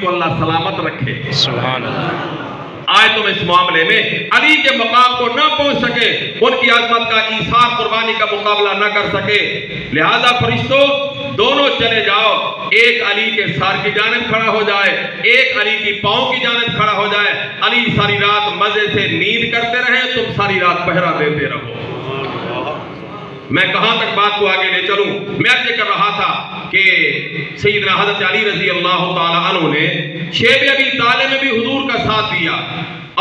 کو اللہ سلامت رکھے. سبحان اللہ. آئے تم اس معاملے میں علی کے مقام کو نہ پہنچ سکے, ان کی عظمت کا ایثار قربانی کا مقابلہ نہ کر سکے, لہذا فرشتوں دونوں چلے جاؤ, ایک علی کے سار کی جانب کھڑا ہو جائے, ایک علی کی پاؤں کی جانب کھڑا ہو جائے. علی ساری رات مزے سے نیند کرتے رہے, تم ساری رات پہرا دیتے رہو. میں کہاں تک بات کو آگے لے چلوں, میں یہ کر رہا تھا کہ سیدنا حضرت علی رضی اللہ تعالیٰ عنہ نے شیب ابی طالب میں بھی حضور کا ساتھ دیا,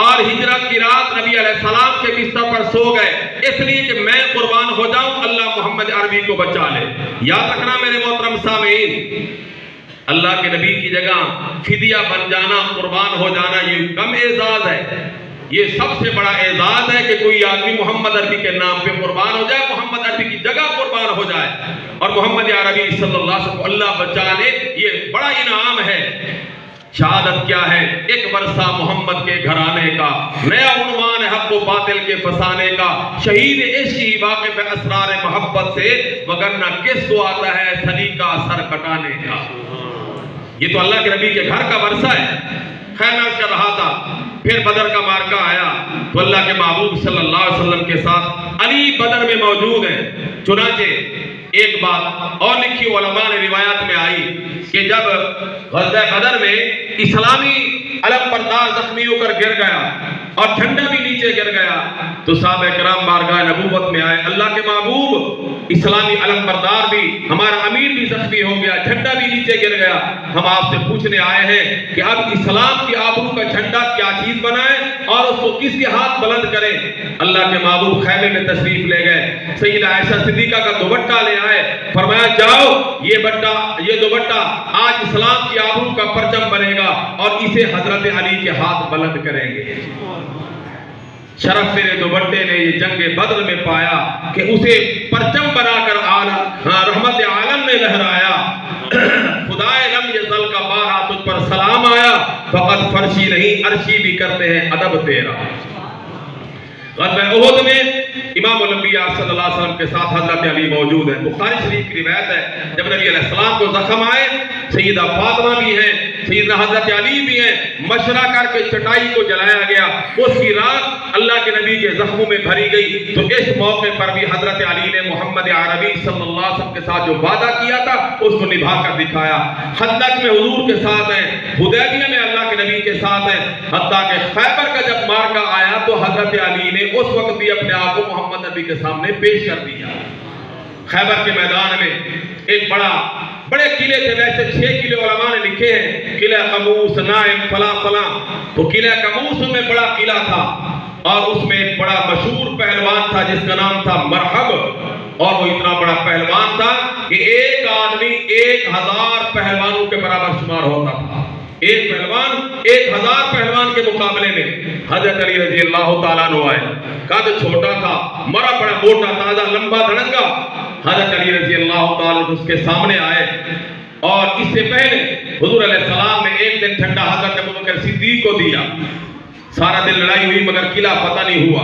اور ہجرت کی رات نبی علیہ السلام کے بستر پر سو گئے, اس لیے کہ میں قربان ہو جاؤں, اللہ محمد عربی کو بچا لے. یاد رکھنا میرے محترم سامعین, اللہ کے نبی کی جگہ فدیہ بن جانا, قربان ہو جانا, یہ کم اعزاز ہے. یہ سب سے بڑا اعزاز ہے کہ کوئی آدمی محمد عربی کے نام پہ قربان ہو جائے, محمد عربی کی جگہ قربان ہو جائے, اور محمد عربی صلی اللہ علیہ وسلم کو اللہ بچا لے. یہ بڑا انعام ہے. شہادت کیا ہے؟ ایک ورثہ محمد کے گھرانے کا, نیا عنوان حق و باطل کے فسانے کا, شہید عشقی واقف اسرار محبت سے, وگرنہ کس کو آتا ہے سلیقہ سر کٹانے کا. یہ تو اللہ کے نبی کے گھر کا ورثہ ہے. خیر میں کر رہا تھا, پھر بدر کا مارکہ آیا تو اللہ کے محبوب صلی اللہ علیہ وسلم کے ساتھ علی بدر میں موجود ہیں. چنانچہ ایک بات اور لکھی علماء نے روایات میں آئی کہ جب غزوہ بدر میں اسلامی علم بردار زخمی ہو کر گر گیا اور جھنڈا بھی نیچے گر گیا, تو صحابہ کرام بارگاہ نبوت میں آئے, اللہ کے محبوب اسلامی علم بردار بھی, ہمارا امیر بھی زخمی ہو گیا, جھنڈا بھی نیچے گر گیا, ہم آپ سے پوچھنے آئے ہیں کہ اب اسلام کی آبرو کا جھنڈا کیا چیز بنائیں اور اس کو کس کے ہاتھ بلند کریں. اللہ کے محبوب خیمے میں تشریف لے گئے, سیدہ عائشہ صدیقہ کا دوپٹہ لے آئے, فرمایا جاؤ یہ دوپٹہ آج اسلام کی آبرو کا پرچم بنے گا اور اسے حضرت علی کے ہاتھ بلند کریں گے. شرف میرے دوپٹے نے یہ جنگ بدر میں پایا کہ اسے پرچم بنا کر رحمت عالم نے لہرایا. خدائے لم یزل کا بارہ تجھ پر سلام آیا, فقط فرشی نہیں عرشی بھی کرتے ہیں ادب تیرا. غزوہ احد میں امام الانبیاء صلی اللہ علیہ وسلم کے ساتھ حضرت علی موجود ہیں. بخاری شریف کی روایت ہے, جب نبی علیہ السلام کو زخم آئے, سیدہ فاطمہ بھی ہیں, سیدنا حضرت علی بھی ہیں, مشورہ کر کے چٹائی کو جلایا گیا. اس کی رات اللہ کے نبی کے زخموں میں بھری گئی. تو اس موقع پر بھی حضرت علی نے محمد عربی صلی اللہ علیہ وسلم کے ساتھ جو وعدہ کیا تھا اس کو نبھا کر دکھایا. خندق میں حضور کے ساتھ ہیں, حدیبیہ میں اللہ کے نبی کے ساتھ ہیں, حتیٰ کہ خیبر کا جب مارکہ آیا تو حضرت علی نے اس وقت بھی اپنے آپ کو محمد نبی کے سامنے پیش کر دیا. خیبر کے میدان میں ایک بڑے قلعے تھے, ویسے 6 قلعے علماء نے لکھے ہیں, قلعہ قموس, نائم, فلاں فلاں. تو قلعہ قموس میں بڑا قلعہ تھا, اور اس میں ایک بڑا مشہور پہلوان تھا جس کا نام تھا مرحب, اور وہ اتنا بڑا پہلوان تھا کہ ایک آدمی 1000 پہلوانوں کے برابر شمار ہوتا تھا. ایک پہلوان 1000 پہلوان کے مقابلے میں حضرت علی رضی اللہ تعالیٰ عنہ آئے. قد چھوٹا تھا, مرا بڑا موٹا تازہ لمبا دھڑنگا. حضرت علی رضی اللہ تعالیٰ عنہ اس کے سامنے آئے, اور اس سے پہلے حضور علیہ السلام نے ایک دن جھنڈا حضرت ابوبکر صدیق کو دیا. سارا دن لڑائی ہوئی مگر قلعہ فتح نہیں ہوا.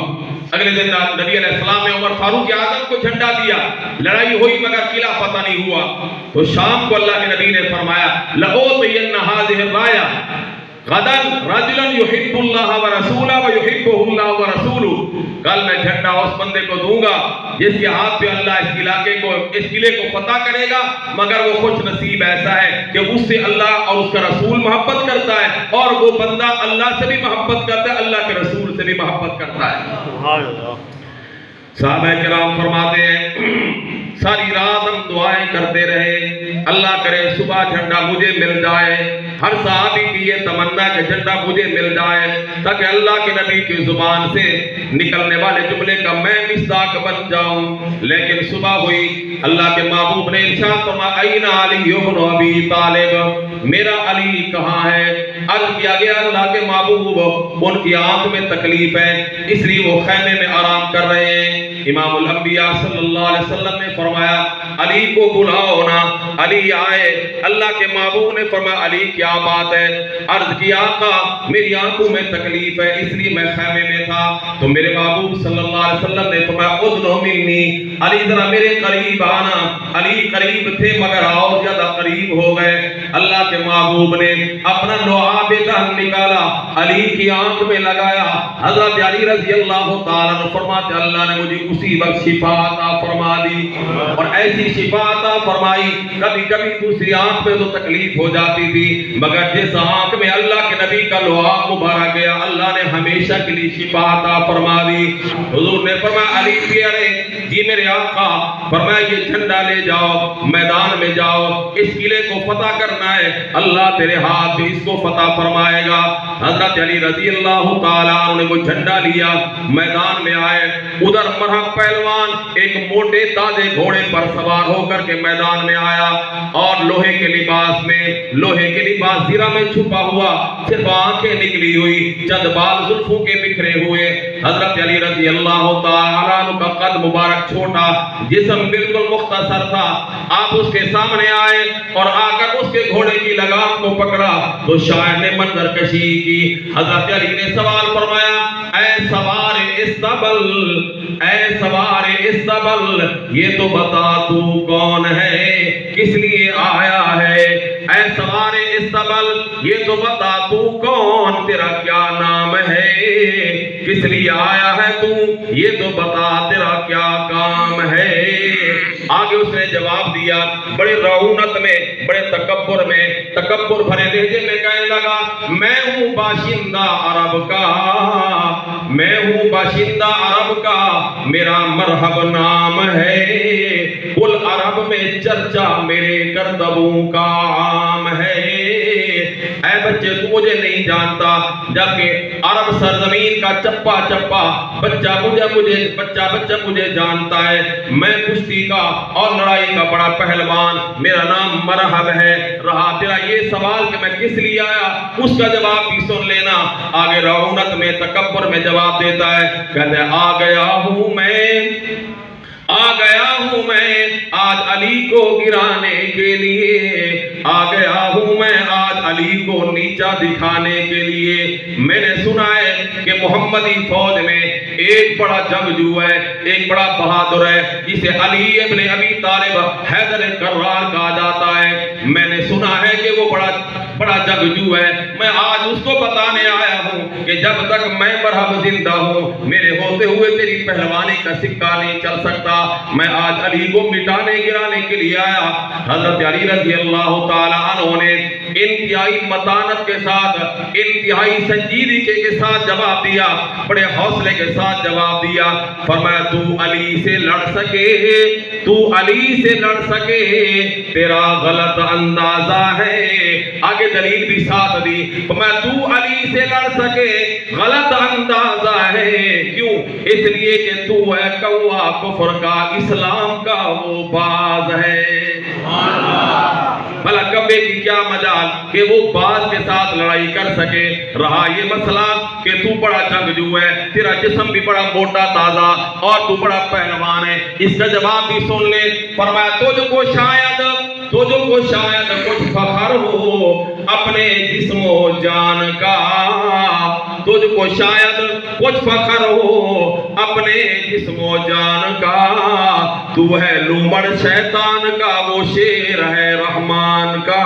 اگلے دن نبی علیہ السلام نے عمر فاروق اعظم کو جھنڈا دیا, لڑائی ہوئی مگر قلعہ فتح نہیں ہوا. تو شام کو اللہ کے نبی نے فرمایا لَأُعْطِيَنَّ هَذِهِ الرَّايَةَ غَدًا رَجُلًا يُحِبُّ اللَّهَ وَرَسُولَهُ وَيُحِبُّهُ اللَّهُ وَرَسُولُهُ. کل میں جھنڈا اس بندے کو دوں گا جس کے ہاتھ پہ اللہ اس قلعے کو فتح کرے گا, مگر وہ خوش نصیب ایسا ہے کہ اس سے اللہ اور اس کا رسول محبت کرتا ہے, اور وہ بندہ اللہ سے بھی محبت کرتا ہے, اللہ کے رسول سے بھی محبت کرتا ہے. صحابہ کرام فرماتے ہیں ساری رات ہم دعائیں کرتے رہے, اللہ کرے صبح جھنڈا مجھے مل جائے. ہر صحابی کی یہ تمنا کہ جھنڈا مجھے مل جائے تاکہ اللہ کے نبی کی زبان سے نکلنے والے جملے کا میں مصداق بن جاؤں. لیکن صبح ہوئی, اللہ کے محبوب نے ارشاد فرمایا این علی ابن ابی طالب, میرا علی کہاں ہے؟ عرض کیا گیا اللہ کے محبوب ان کی آنکھ میں تکلیف ہے, اس لیے وہ خیمے میں آرام کر رہے ہیں. امام الانبیاء صلی اللہ علیہ وسلم نے فرمایا علی کو بلاؤ نا. علی آئے. اللہ کے محبوب نے فرمایا علی کیا بات ہے؟ عرض کیا آقا میری آنکھوں میں تکلیف ہے اس لیے میں خیمے میں تھا. تو میرے محبوب صلی اللہ علیہ وسلم نے فرمایا ادنو منی، علی ذرا میرے قریب آنا. علی قریب تھے مگر اور زیادہ قریب ہو گئے. اللہ کے محبوب نے اپنا لعاب دہن نکالا، علی کی آنکھ میں لگایا. حضرت علی رضی اللہ تعالیٰ عنہ فرماتے اللہ نے مجھے اسی وقت شفا عطا فرما دی. اور ایسی شفا عطا فرمائی. کبھی کبھی دوسری آنکھ میں تو تکلیف ہو جاتی تھی مگر جس آنکھ میں اللہ کے نبی کا لعاب مبارک گیا اللہ نے ہمیشہ کے لیے شفا عطا فرما دی. حضور نے فرمایا علی پیارے جی میرے آقا، فرمایا یہ جھنڈا لے جاؤ میدان میں جاؤ، اس قلعے کو فتح کرنا ہے، اللہ تیرے ہاتھ میں اس کو فتح فرمائے گا. حضرت علی رضی اللہ تعالیٰ عنہ نے وہ جھنڈا لیا، میدان میں آئے. ادھر مرہم پہلوان ایک موٹے تازے گھوڑے پر سوار ہو کر کے میدان میں آیا اور لوہے کے لباس زرہ میں چھپا ہوا، صرف آنکھیں نکلی ہوئی، چند بال زلفوں کے بکھرے ہوئے. حضرت علی رضی اللہ تعالیٰ عنہ کا قد مبارک چھوٹا، جسم بالکل مختصر تھا. آپ اس کے سامنے آئے اور آ کر اس کے گھوڑے کی لگام کو پکڑا تو شاعر نے منظر کشی کی. حضرت علی نے سوال فرمایا اے سوار استبل، یہ تو بتا تو کون ہے، کس لیے آیا ہے؟ اے سوار استبل یہ تو بتا تو کون، تیرا کیا نام ہے، کس لیے آیا ہے تو، یہ تو بتا تیرا کیا کام ہے. آگے اس نے جواب دیا بڑے رعونت میں، بڑے تکبر بھرے لہجے میں کہنے لگا میں ہوں باشندہ عرب کا، میرا مرحب نام ہے، کل عرب میں چرچا میرے کرتبوں کا عام ہے. اے بچے تو مجھے نہیں جانتا جبکہ عرب سرزمین کا چپا چپا بچہ مجھے جانتا ہے. میں کشتی کا اور لڑائی کا بڑا پہلوان، میرا نام مرحب ہے. رہا تیرا یہ سوال کہ میں کس لیے آیا، اس کا جواب بھی سن لینا. آگے رعونت میں تکبر میں جواب دیتا ہے، کہتے ہیں آ گیا ہوں میں آج علی کو گرانے کے لیے، آ گیا ہوں میں آج علی کو نیچا دکھانے کے لیے. میں نے سنا ہے کہ محمدی فوج میں ایک بڑا جنگجو ہے، ایک بڑا بہادر ہے جسے علی ابن ابی طالب حیدر کرار کہا جاتا ہے. میں نے سنا ہے کہ وہ بڑا جنگجو ہے. میں آج اس کو بتانے آیا ہوں کہ جب تک میں مرحب زندہ ہوں میرے ہوتے ہوئے تیری پہلوانی کا سکہ نہیں چل سکتا. میں آج علی کو مٹانے گرانے کے لیے آیا. حضرت علی رضی اللہ تعالی عنہ نے انتہائی متانت کے ساتھ، انتہائی سنجیدگی کے ساتھ جواب دیا، بڑے حوصلے کے ساتھ جواب دیا. فرمایا تو علی سے لڑ سکے تیرا غلط اندازہ ہے. آگے دلیل بھی ساتھ دی. فرمایا تو علی سے لڑ سکے غلط اندازہ ہے. کیوں؟ اس لیے کہ تو ہے کوا کفر کا، اسلام کا وہ باز ہے. بھلا کبے کی کیا مجال کہ وہ باز کے ساتھ لڑائی کر سکے. رہا یہ مسئلہ کہ تو بڑا جنگجو ہے، تیرا جسم بھی بڑا موٹا تازہ اور تو بڑا پہلوان ہے، اس کا جواب بھی سن لے. فرمایا تجھ کو شاید کچھ فخر ہو اپنے جسم و جان کا، تجھ کو شاید کچھ فخر ہو اپنے جسم و جان کا، تو ہے لومڑ شیطان کا، وہ شیر ہے رحمان کا.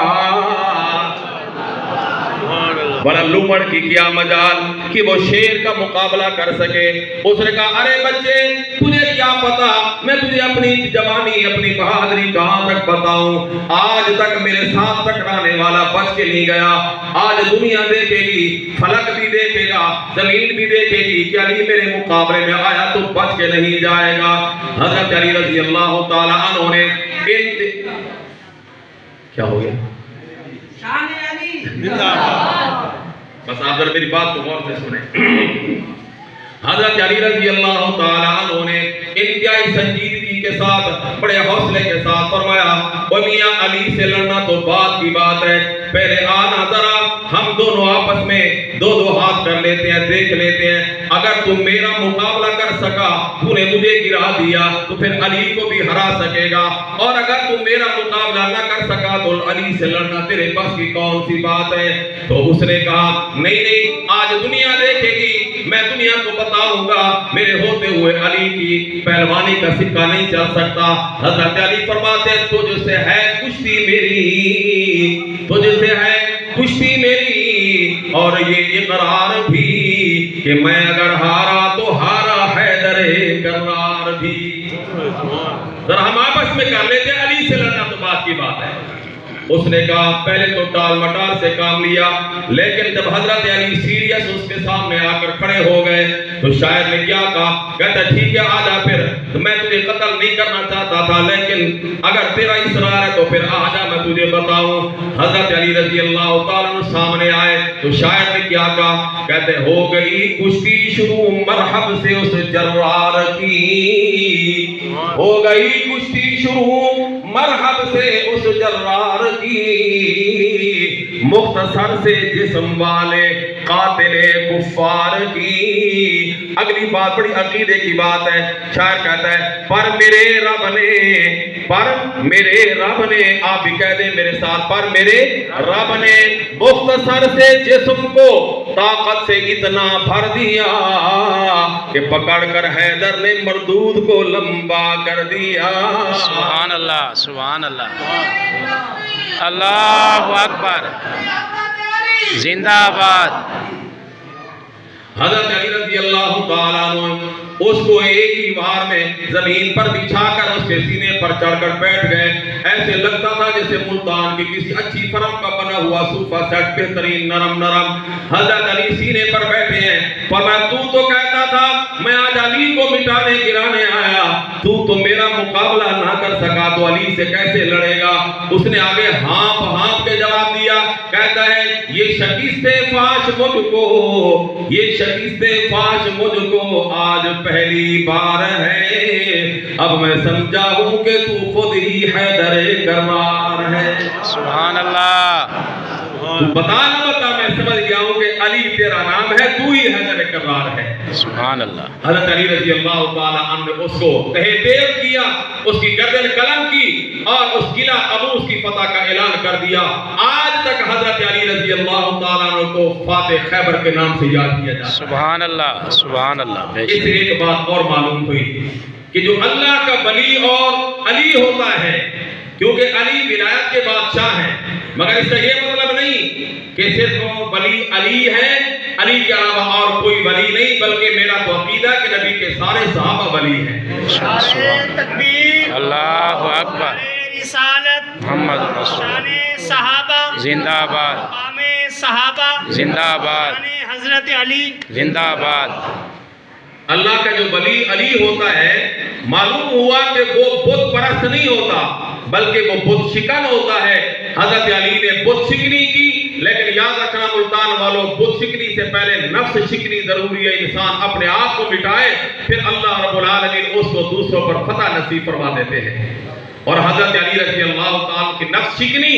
بڑا لومڑ کی کیا مجال کہ وہ شیر کا مقابلہ کر سکے. اس نے کہا ارے بچے تجھے کیا پتا، میں تجھے اپنی جوانی اپنی بہادری کہاں تک بتاؤں. آج تک میرے ساتھ ٹکرانے والا بچ کے نہیں گیا. آج دنیا دیکھے گی، فلک بھی دیکھے گا، زمین بھی دیکھے گی کہ علی میرے مقابلے میں آیا تو بچ کے نہیں جائے گا. حضرت علی رضی اللہ تعالی عنہ نے کیا ہو گیا؟ بس آپ ذرا میری بات کو غور سے سنیں. حضرت علی رضی اللہ تعالیٰ عنہ نے انتہائی سنجیدگی کے ساتھ، بڑے حوصلے کے ساتھ فرمایا وہ میاں علی سے لڑنا تو بات کی بات ہے، پہلے آنا ذرا ہم دونوں آپس میں دو ہاتھ کر لیتے ہیں، دیکھ لیتے ہیں اگر تم میرا مقابلہ کر سکا، تو نے مجھے گرا دیا، تو پھر علی کو بھی ہرا سکے گا، اور اگر تم میرا مقابلہ نہ کر سکا تو علی سے لڑنا تیرے بس کی کون سی بات ہے؟ تو اس نے کہا نہیں نہیں، آج دنیا دیکھے گی، میں دنیا کو بتاؤں گا میرے ہوتے ہوئے علی کی پہلوانی کا سکہ نہیں چل سکتا۔ حضرت علی فرماتے ہیں تجھ سے ہے کشتی میری، تجھ سے ہے کشتی میری، اور یہ اقرار بھی کہ میں اگر ہارا تو ہارا حیدر کرار بھی۔ ذرا ہم آپس میں کر لیتے، علی سے لڑنا تو بات کی بات ہے۔ اس نے کہا پہلے تو ٹال مٹال سے کام لیا، لیکن جب حضرت علی سیریس اس کے سامنے آ کر کھڑے ہو گئے تو شاعر نے کیا کہا، کہتا ٹھیک ہے آجا، پھر میں تجھے قتل نہیں کرنا چاہتا تھا، لیکن اگر تیرا اصرار ہے تو پھر آجا میں تجھے بتاؤں۔ حضرت علی رضی اللہ تعالیٰ عنہ سامنے آئے تو شاعر نے کیا کہا، کہتے ہو گئی کشتی شروع مرحب سے اس جرار کی، ہو گئی کشتی شروع مرحب سے اس جرار کی، مختصر سے جسم والے قاتل کفار کی۔ اگلی بات بڑی عقیدے کی بات ہے، شاعر کہتا ہے پر میرے رب نے، آپ بھی کہہ دیں میرے ساتھ، پر میرے رب نے مختصر سے جسم کو طاقت سے اتنا بھر دیا کہ پکڑ کر حیدر نے مردود کو لمبا کر دیا۔ سبحان اللہ، سبحان اللہ، اللہ اکبر، زندہ آباد۔ حضرت علی رضی اللہ تعالیٰ عنہ اس کو ایک ہی بار میں زمین پر بچھا کر اس کے سینے پر چڑھ کر بیٹھ گئے، ایسے لگتا تھا جیسے ملتان کی کسی اچھی فرم کا بنا ہوا صوفہ سیٹ، بہترین نرم نرم۔ حضرت علی سینے پر بیٹھے ہیں، فرمایا تو کہتا تھا میں آج علی کو مٹانے گرانے آیا، تو میرا مقابلہ نہ کر سکا تو علی سے کیسے لڑے گا؟ اس نے آگے ہانپ کے جواب دیا، کہتا ہے یہ شکست فاش مجھ کو، یہ شکست فاش مجھ کو آج پہلی بار ہے، اب میں سمجھا ہوں کہ تو خود ہی حیدر کرار ہے۔ سبحان اللہ، تو بتا نہ بتا، میں سمجھ گیا ہوں کہ علی تیرا نام ہے، تو ہی حیدر کرار ہے۔ سبحان اللہ۔ حضرت علی رضی اللہ تعالیٰ عنہ نے اس کو تہہ دیر کیا، اس کی گردن قلم کی اور اس قلعہ قبوس کی فتح کا اعلان کر دیا۔ آج تک حضرت علی رضی اللہ تعالیٰ عنہ کو فاتح خیبر کے نام سے یاد کیا جاتا ہے۔ سبحان اللہ، سبحان اللہ۔ اس سے ایک بات اور معلوم ہوئی کہ جو اللہ کا ولی اور علی ہوتا ہے، کیونکہ علی ولایت کے بادشاہ ہیں، مگر اس کا یہ مطلب نہیں کہ صرف ولی علی ہے، علی کے علاوہ اور کوئی ولی نہیں، بلکہ میرا تو عقیدہ کہ نبی کے سارے صحابہ ولی ہیں۔ تکبیر، اللہ اکبر، رسالت، محمد رسول، شان صحابہ، زندہ آباد، مقام صحابہ، زندہ آباد، شان حضرت علی، زندہ آباد۔ اللہ کا جو ولی علی ہوتا ہے، معلوم ہوا کہ وہ بت پرست نہیں ہوتا، بلکہ وہ بت شکن ہوتا ہے۔ حضرت علی نے بت شکنی کی، لیکن یاد رکھنا ملتان والوں، بت شکنی سے پہلے نفس شکنی ضروری ہے، انسان اپنے آپ کو مٹائے، پھر اللہ رب العالمین اس کو دوسروں پر فتح نصیب فرما دیتے ہیں۔ اور حضرت علی رضی اللہ تعالیٰ کی نفس شکنی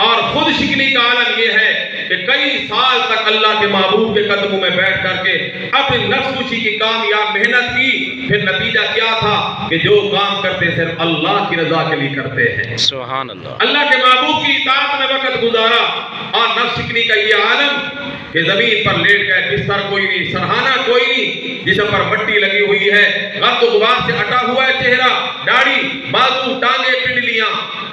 اور خود شکنی کا عالم یہ ہے کہ کئی سال تک اللہ کے محبوب کے قدموں میں بیٹھ کر کے اپنی نفس کشی کی کامیاب محنت کی، پھر نتیجہ کیا تھا کہ جو کام کرتے صرف اللہ کی رضا کے لیے کرتے ہیں۔ سبحان اللہ، اللہ کے محبوب کی اطاعت میں وقت گزارا، اور نفس شکنی کا یہ عالم کہ زمین پر لیٹ گئے، بستر کوئی نہیں، سرہانہ کوئی نہیں، جسم پر مٹی لگی ہوئی ہے، غرق و غبار سے اٹا ہوا ہے چہرہ، داڑھی، بازو، ٹانگیں، پنڈلیاں۔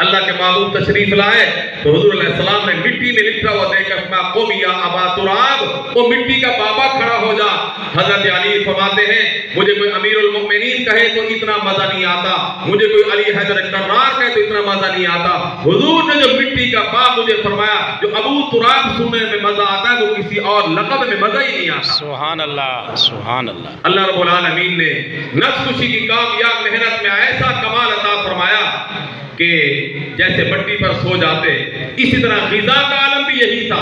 اللہ کے محبوب تشریف لائے تو حضور علیہ السلام نے مٹی میں لکھا ہوا دیکھ کر فرمایا قم یا ابا تراب، وہ مٹی کا بابا کھڑا ہو جا۔ حضرت علی فرماتے ہیں مجھے کوئی امیر المؤمنین کہے تو اتنا مزہ نہیں آتا، مجھے کوئی علی حیدر کرار کہے تو اتنا مزہ نہیں آتا۔ حضور نے جو مٹی کا باپ مجھے فرمایا، جو ابو تراب سننے میں مزہ آتا ہے وہ کسی اور لقب میں مزہ ہی نہیں آتا۔ سبحان اللہ، سبحان اللہ۔ اللہ رب العالمین نے نفس کشی کی کامیاب محنت میں ایسا کمال عطا فرمایا کہ جیسے مٹی پر سو جاتے، اسی طرح غذا کا عالم بھی یہی تھا۔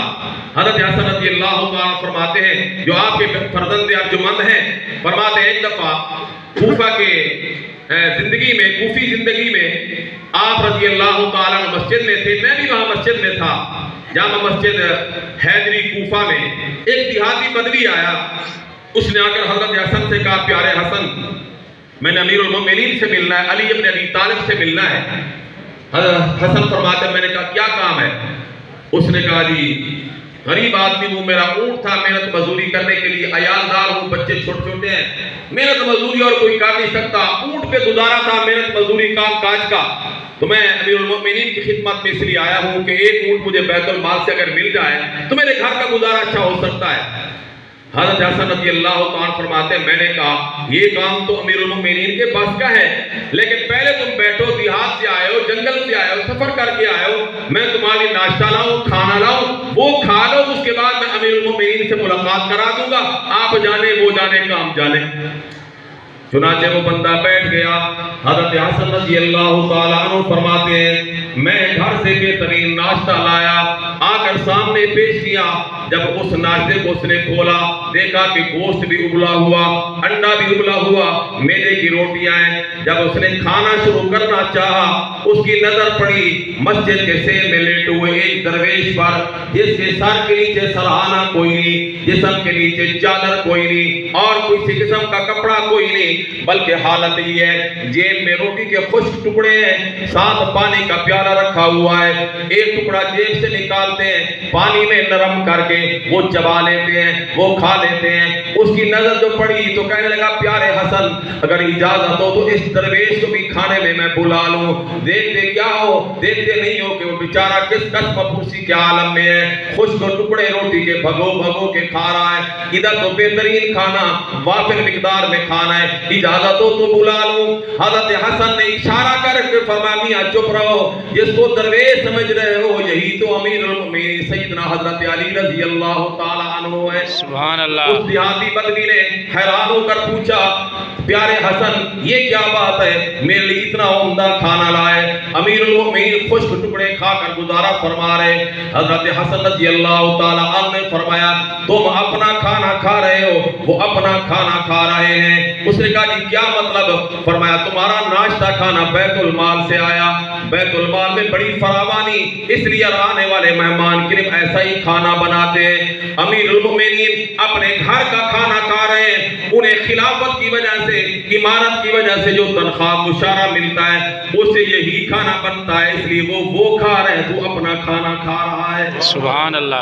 حضرت حسن رضی اللہ عنہ فرماتے ہیں، جو آپ کے فرزند ارجمند ہیں، فرماتے ہیں ایک دفعہ کوفہ کے زندگی میں، کوفی زندگی میں آپ رضی اللہ تعالیٰ عنہ مسجد میں تھے، میں بھی وہاں مسجد میں تھا، جامع مسجد حیدری کوفہ میں۔ ایک دیہاتی بدوی آیا، اس نے آ کر حضرت حسن سے کہا پیارے حسن میں نے امیر المومنین سے ملنا ہے، علی ابن ابی طالب سے ملنا ہے۔ حضرت حسن فرماتے ہیں میں نے کہا کیا کام ہے؟ اس نے کہا جی غریب آدمی ہوں، میرا اونٹ تھا، محنت مزدوری کرنے کے لیے عیالدار ہوں، بچے چھوٹے چھوٹے ہیں، محنت مزدوری اور کوئی کر نہیں سکتا، اونٹ پہ گزارا تھا محنت مزدوری کام کاج کا، تو میں امیر المومنین کی خدمت میں اس لیے آیا ہوں کہ ایک اونٹ مجھے بیت المال سے اگر مل جائے تو میرے گھر کا گزارا اچھا ہو سکتا ہے۔ حضرت حسن رضی اللہ تعالیٰ فرماتے ہیں میں نے کہا یہ کام تو امیر المومنین کے پاس کا ہے، لیکن پہلے تم بیٹھو، دیہات سے آئے ہو، جنگل سے آئے ہو، سفر کر کے آئے ہو، میں تمہاری ناشتہ لاؤں، کھانا لاؤں، وہ کھا لو، اس کے بعد میں امیر المومنین سے ملاقات کرا دوں گا، آپ جانے وہ جانے کام جانے۔ چنانچہ وہ بندہ بیٹھ گیا۔ حضرت حسن رضی اللہ تعالیٰ عنہ فرماتے ہیں میں گھر سے بہترین ناشتہ لایا، آ کر سامنے پیش کیا، جب اس ناشتے کو اس نے کھولا دیکھا کہ گوشت بھی ابلا ہوا، انڈا بھی ابلا ہوا، میدے کی روٹیاں ہیں۔ جب اس نے کھانا شروع کرنا چاہا اس کی نظر پڑی مسجد کے سیر میں لیٹے ہوئے ایک درویش پر، جس کے سر کے نیچے سرہانہ کوئی نہیں، جسم کے نیچے چادر کوئی نہیں اور کسی قسم کا کپڑا کوئی نہیں، بلکہ حالت یہ ہے جیب میں روٹی کے خشک ٹکڑے ہیں، ساتھ پانی کا پیالہ رکھا ہوا ہے، ایک ٹکڑا جیب سے نکالتے ہیں، پانی میں نرم کر کے وہ چبا لیتے ہیں، وہ کھا لیتے ہیں۔ اس کی نظر جو پڑی تو کہنے لگا پیارے حسن اگر اجازت ہو تو اس درویش کو بھی کھانے میں بلا لوں، دیکھتے کیا ہو، دیکھتے نہیں ہو کہ وہ بیچارہ کس قسم پرسی کے عالم میں ہے، خشک ٹکڑے روٹی کے بھگو بھگو کے کھا رہا ہے، ادھر تو بہترین کھانا وافر مقدار میں کھانا ہے، اجازت ہو تو بلا لوں۔ حضرت حسن نے اشارہ کر کے فرمایا میاں چپ رہو، جس کو درویش سمجھ رہے ہو یہی تو امیر المومنین سیدنا حضرت علی رضی اللہ تعالی عنہ ہے۔ سبحان اللہ۔ اس دیہاتی بدوی نے حیران ہو کر پوچھا پیارے حسن یہ کیا بات ہے، میرے لیے اتنا عمدہ کھانا لائے، امیر المومنین خشک ٹکڑے کھا کر گزارا فرما رہے۔ حضرت حسن رضی اللہ تعالی عنہ نے فرمایا تم اپنا کھانا کھا رہے ہو، وہ اپنا کھانا کھا رہے ہیں۔ اس نے کہا جی کیا مطلب؟ فرمایا تمہارا ناشتہ کھانا بیت المال سے آیا، بیت المال میں بڑی فراوانی، اس لیے آنے والے مہمان کے لیے ایسا ہی کھانا بناتے ہیں۔ امیر المومنین اپنے گھر کا کھانا کھا رہے ہیں، انہیں خلافت کی وجہ سے، امارت کی وجہ سے جو تنخواہ مشارہ ملتا ہے اس سے یہی کھانا بنتا ہے، اس لیے وہ کھا رہے ہیں، تو اپنا کھانا کھا رہا ہے۔ سبحان اللہ۔